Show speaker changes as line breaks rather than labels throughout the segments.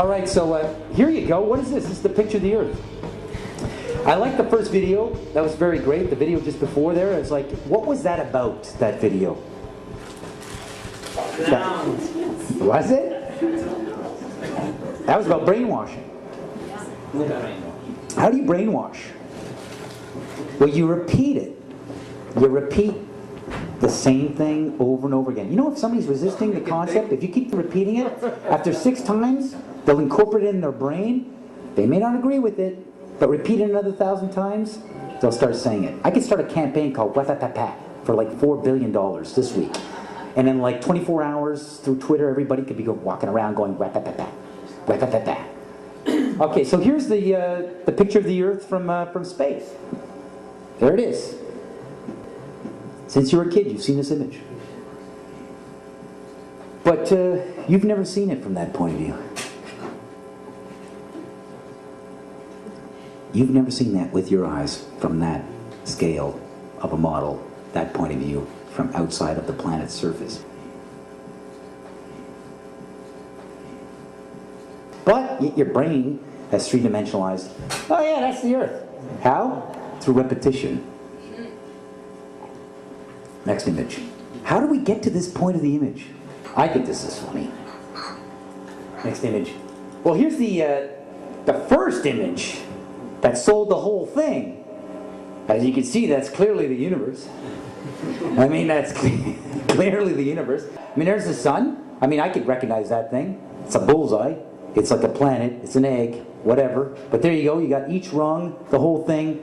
All right, so here you go. What is this? This is the picture of the Earth. I like the first video. That was very great. The video just before there, it's like, what was that about, that video? Was it? That was about brainwashing. How do you brainwash? Well, you repeat it. You repeat the same thing over and over again. You know, if somebody's resisting the concept, if you keep repeating it, after 6 times, they'll incorporate it in their brain. They may not agree with it, but repeat it another 1,000 times, they'll start saying it. I could start a campaign called Wapapapa for like $4 billion this week. And in like 24 hours through Twitter, everybody could be walking around going Wapapapa, Wapapapa. Okay, so here's the picture of the Earth from space. There it is. Since you were a kid, you've seen this image. But you've never seen it from that point of view. You've never seen that with your eyes from that scale of a model, that point of view, from outside of the planet's surface. But your brain has three-dimensionalized, oh yeah, that's the Earth. How? Through repetition. Next image. How do we get to this point of the image? I think this is funny. Next image. Well, here's the first image that sold the whole thing. As you can see, that's clearly the universe. I mean, that's clearly the universe. I mean, there's the sun. I mean, I could recognize that thing. It's a bullseye. It's like a planet. It's an egg. Whatever. But there you go. You got each rung, the whole thing.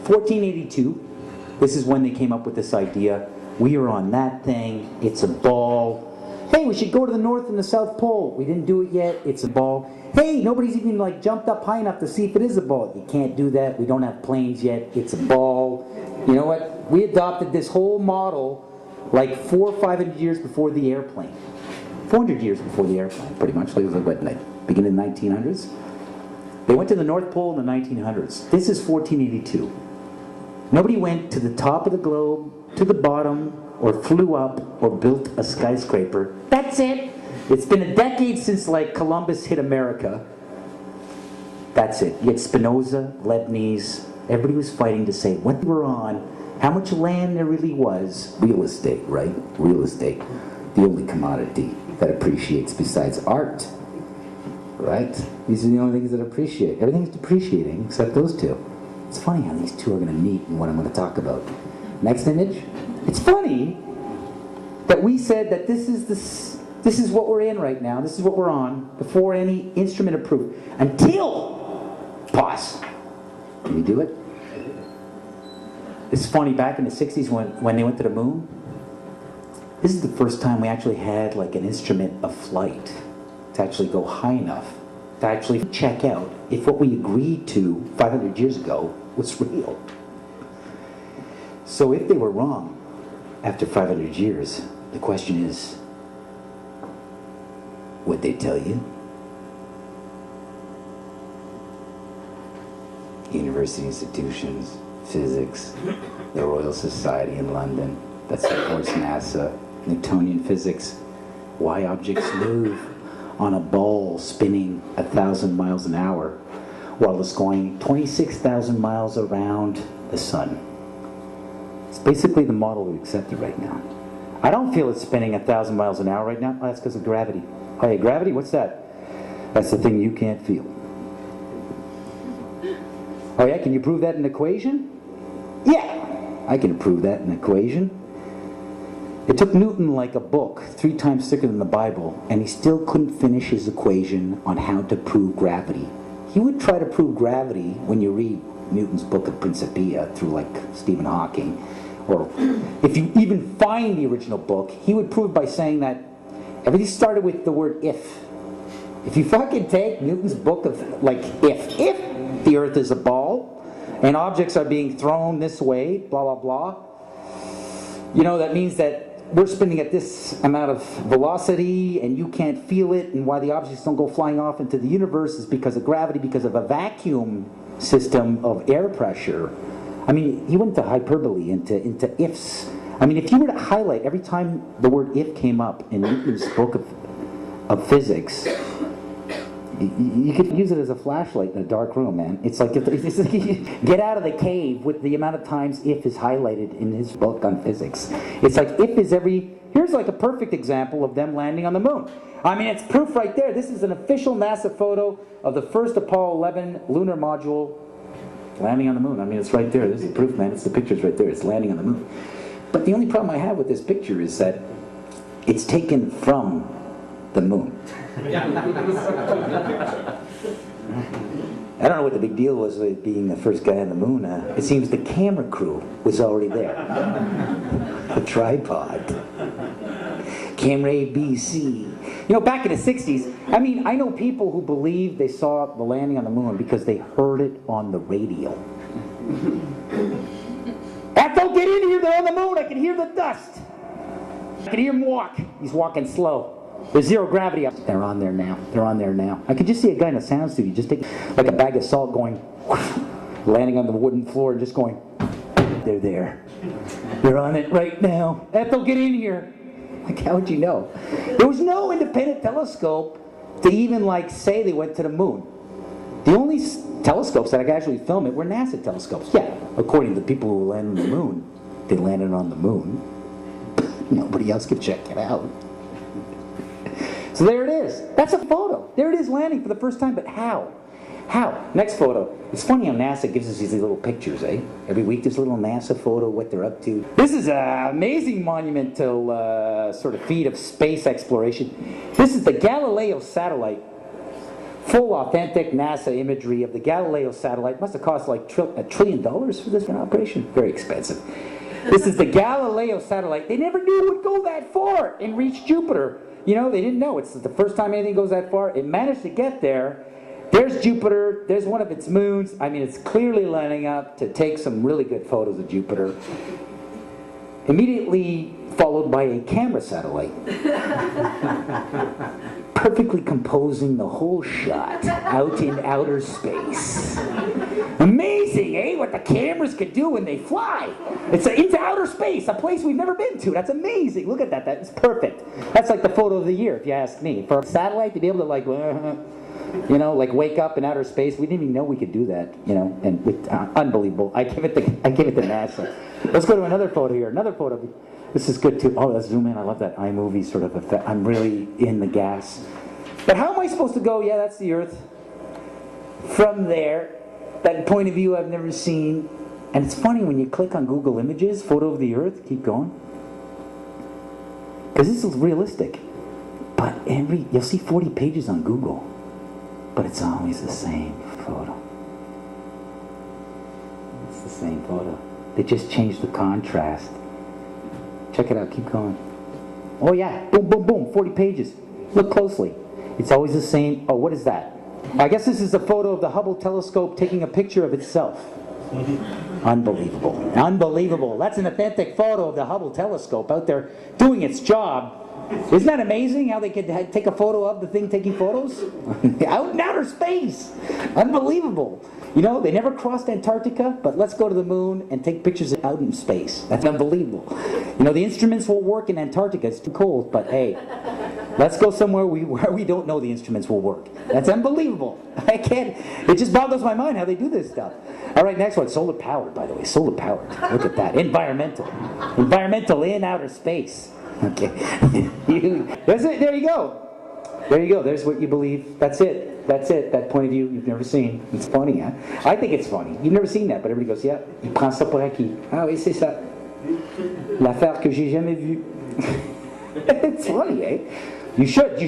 1482. This is when they came up with this idea. We are on that thing. It's a ball. Hey, we should go to the North and the South Pole. We didn't do it yet. It's a ball. Hey, nobody's even like jumped up high enough to see if it is a ball. You can't do that. We don't have planes yet. It's a ball. You know what? We adopted this whole model like 400 or 500 years before the airplane. 400 years before the airplane, pretty much. Like, what, like beginning of the 1900s? They went to the North Pole in the 1900s. This is 1482. Nobody went to the top of the globe, to the bottom, or flew up, or built a skyscraper. That's it. It's been a decade since like Columbus hit America. That's it. You had Spinoza, Leibniz, everybody was fighting to say what we're on, how much land there really was. Real estate, right? Real estate. The only commodity that appreciates besides art. Right? These are the only things that appreciate. Everything's depreciating except those two. It's funny how these two are going to meet and what I'm going to talk about. Next image. It's funny that we said that this is what we're in right now. This is what we're on before any instrument approved. Until, pause. Can you do it? It's funny, back in the 60s when they went to the moon, this is the first time we actually had like an instrument of flight to actually go high enough to actually check out if what we agreed to 500 years ago was real. So if they were wrong after 500 years, the question is, would they tell you? University institutions, physics, the Royal Society in London, that supports NASA, Newtonian physics, why objects move on a ball spinning 1,000 miles an hour while it's going 26,000 miles around the sun. It's basically the model we accepted right now. I don't feel it's spinning 1,000 miles an hour right now. Oh, that's because of gravity. Oh, hey, gravity, what's that? That's the thing you can't feel. Oh yeah, can you prove that in an equation? Yeah, I can prove that in an equation. It took Newton like a book, 3 times thicker than the Bible, and he still couldn't finish his equation on how to prove gravity. He would try to prove gravity when you read Newton's book of Principia through like Stephen Hawking, or if you even find the original book, he would prove by saying that everything started with the word if. If you fucking take Newton's book of like if the earth is a ball and objects are being thrown this way, blah blah blah, you know, that means that we're spinning at this amount of velocity and you can't feel it, and why the objects don't go flying off into the universe is because of gravity, because of a vacuum system of air pressure. I mean, he went into hyperbole, into ifs. I mean, if you were to highlight every time the word if came up in Newton's book of physics, You could use it as a flashlight in a dark room, man. It's like get out of the cave with the amount of times if is highlighted in his book on physics. It's like if is every... Here's like a perfect example of them landing on the moon. I mean, it's proof right there. This is an official NASA photo of the first Apollo 11 lunar module landing on the moon. I mean, it's right there. This is proof, man. It's the picture's right there. It's landing on the moon. But the only problem I have with this picture is that it's taken from the moon. I don't know what the big deal was with being the first guy on the moon. It seems the camera crew was already there. A tripod. Camera A, B, C. You know, back in the 60s, I mean, I know people who believe they saw the landing on the moon because they heard it on the radio. Ethel, get in here, they're on the moon, I can hear the dust. I can hear him walk. He's walking slow. There's zero gravity up. They're on there now. They're on there now. I could just see a guy in a sound studio just taking like a bag of salt going, whoosh, landing on the wooden floor and just going, they're there. They're on it right now. Ethel, get in here. Like, how would you know? There was no independent telescope to even like say they went to the moon. The only telescopes that I could actually film it were NASA telescopes. Yeah, according to the people who landed on the moon, they landed on the moon. Nobody else could check it out. So there it is. That's a photo. There it is landing for the first time, but how? How? Next photo. It's funny how NASA gives us these little pictures, eh? Every week there's a little NASA photo, what they're up to. This is an amazing monumental sort of feat of space exploration. This is the Galileo satellite. Full authentic NASA imagery of the Galileo satellite. Must have cost like $1 trillion for this operation. Very expensive. This is the Galileo satellite. They never knew it would go that far and reach Jupiter. You know, they didn't know. It's the first time anything goes that far. It managed to get there. There's Jupiter. There's one of its moons. I mean, it's clearly lining up to take some really good photos of Jupiter. Immediately followed by a camera satellite. Perfectly composing the whole shot out in outer space. Amazing, eh? What the cameras can do when they fly. It's into outer space, a place we've never been to. That's amazing. Look at that. That's perfect. That's like the photo of the year, if you ask me. For a satellite to be able to like, you know, like wake up in outer space. We didn't even know we could do that, you know, and with, unbelievable. I give it to NASA. Let's go to another photo here. Another photo. This is good too. Oh, let's zoom in. I love that iMovie sort of effect. I'm really in the gas. But how am I supposed to go? Yeah, that's the Earth. From there, that point of view I've never seen. And it's funny when you click on Google Images, photo of the Earth, keep going. Because this is realistic. But you'll see 40 pages on Google. But it's always the same photo. It's the same photo. They just changed the contrast. Check it out, keep going. Oh yeah, boom, boom, boom, 40 pages. Look closely. It's always the same. Oh, what is that? I guess this is a photo of the Hubble telescope taking a picture of itself. Unbelievable. Unbelievable. That's an authentic photo of the Hubble telescope out there doing its job. Isn't that amazing how they could take a photo of the thing taking photos? Out in outer space. Unbelievable. You know, they never crossed Antarctica, but let's go to the moon and take pictures out in space. That's unbelievable. You know, the instruments will work in Antarctica. It's too cold, but hey, let's go somewhere where we don't know the instruments will work. That's unbelievable. I can't, it just boggles my mind how they do this stuff. All right, next one, solar powered, by the way, solar powered. Look at that, environmental. Environmental in outer space. Okay, that's it. There you go. There you go. There's what you believe. That's it. That's it. That point of view you've never seen. It's funny, huh? I think it's funny. You've never seen that, but everybody goes, yeah, il prend ça pour acquis. Ah oui, c'est ça. L'affaire que j'ai jamais vue. It's funny, eh? You should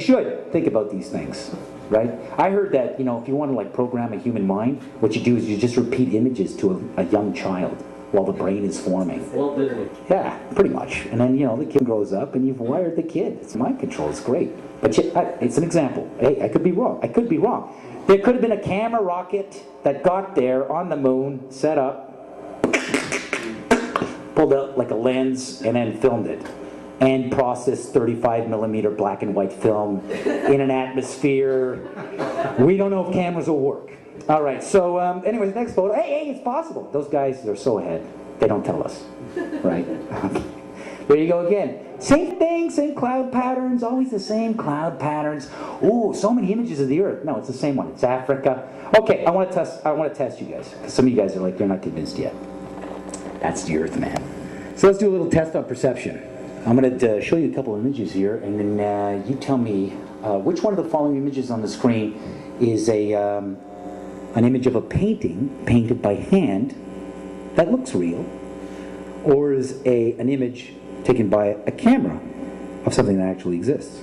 think about these things, right? I heard that, you know, if you want to like program a human mind, what you do is you just repeat images to a young child while the brain is forming. Walt Disney. Yeah, pretty much. And then, you know, the kid grows up and you've wired the kid. It's mind control. It's great. But it's an example. Hey, I could be wrong. I could be wrong. There could have been a camera rocket that got there on the moon, set up, pulled out like a lens, and then filmed it. And processed 35mm black and white film in an atmosphere. We don't know if cameras will work. All right, so anyways, next photo. Hey, it's possible. Those guys, they're so ahead. They don't tell us, right? There you go again. Same thing, same cloud patterns, always the same cloud patterns. Ooh, so many images of the Earth. No, it's the same one. It's Africa. Okay, I want to test you guys. Because some of you guys are like, you're not convinced yet. That's the Earth, man. So let's do a little test on perception. I'm going to show you a couple of images here, and then you tell me which one of the following images on the screen is an image of a painting painted by hand that looks real, or is an image taken by a camera of something that actually exists.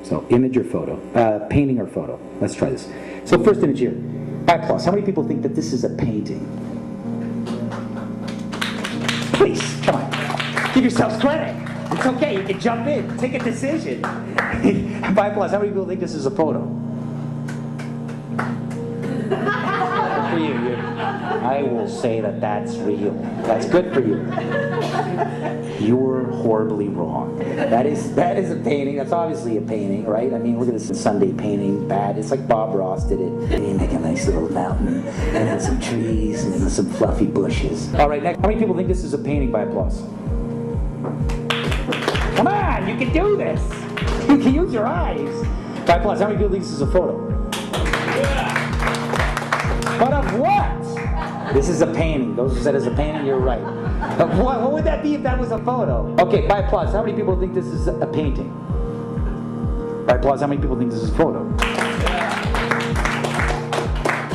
So image or photo, painting or photo. Let's try this. So first image here, by applause. How many people think that this is a painting? Please, come on, give yourselves credit. It's okay, you can jump in, take a decision. By applause, how many people think this is a photo? For you, I will say that that's real. That's good for you. You're horribly wrong. That is a painting. That's obviously a painting, right? I mean, look at this Sunday painting. Bad. It's like Bob Ross did it. And you make a nice little mountain, and then some trees, and then some fluffy bushes. All right, next. How many people think this is a painting? By applause. Come on, you can do this. You can use your eyes. By applause. How many people think this is a photo? But of what? This is a painting. Those who said it's a painting, you're right. But what would that be if that was a photo? Okay, by applause, how many people think this is a painting? By applause, how many people think this is a photo?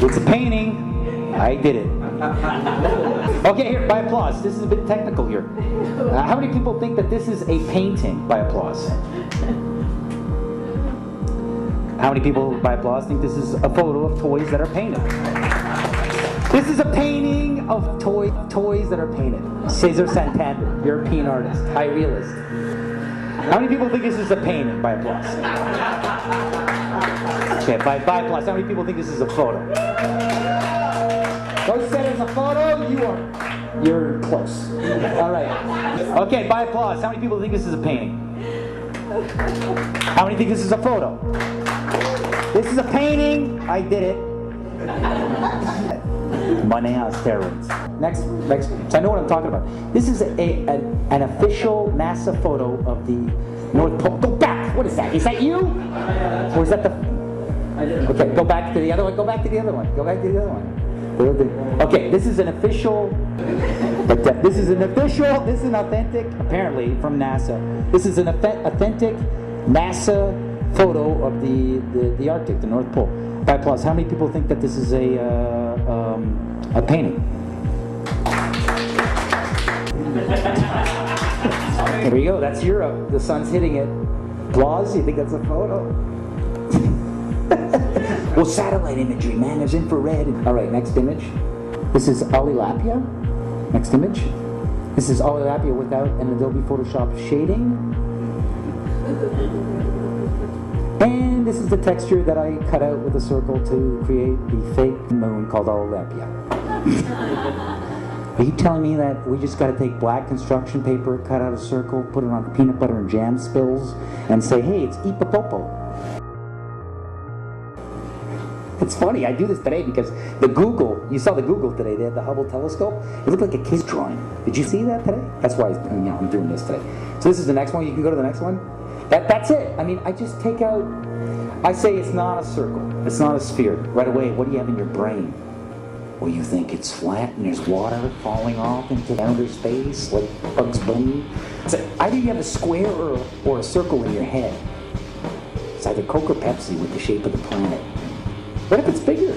It's a painting. I did it. Okay, here, by applause. This is a bit technical here. How many people think that this is a painting? By applause. How many people, by applause, think this is a photo of toys that are painted? This is a painting of toys that are painted. Cesar Santander, European artist, high realist. How many people think this is a painting? By applause. Okay, by applause, how many people think this is a photo? Those said it's a photo, you're close. All right. Okay, by applause, how many people think this is a painting? How many think this is a photo? This is a painting. I did it. Money on steroids. Next. So I know what I'm talking about. This is an official NASA photo of the North Pole. Go back. What is that? Is that you? Or is that the? Okay. Go back to the other one. Go back to the other one. Go back to the other one. Okay. This is an official. This is an authentic. Apparently from NASA. This is an authentic NASA photo of the Arctic, the North Pole. By applause, how many people think that this is a painting? There we go, that's Europe. The sun's hitting it. Applause, you think that's a photo? Well, satellite imagery, man, there's infrared. All right, next image. This is Olilapia. Next image. This is Olilapia without an Adobe Photoshop shading. And this is the texture that I cut out with a circle to create the fake moon called Olilapia. Are you telling me that we just got to take black construction paper, cut out a circle, put it on peanut butter and jam spills, and say, hey, it's Ipapopo? It's funny, I do this today because you saw the Google today, they had the Hubble telescope. It looked like a kid's drawing. Did you see that today? That's why I'm doing this today. So this is the next one. You can go to the next one. That's it. I mean, I just take out, I say it's not a circle. It's not a sphere. Right away, what do you have in your brain? Well, you think it's flat and there's water falling off into outer space like Bugs Bunny. So either you have a square or a circle in your head. It's either Coke or Pepsi with the shape of the planet. What if it's bigger?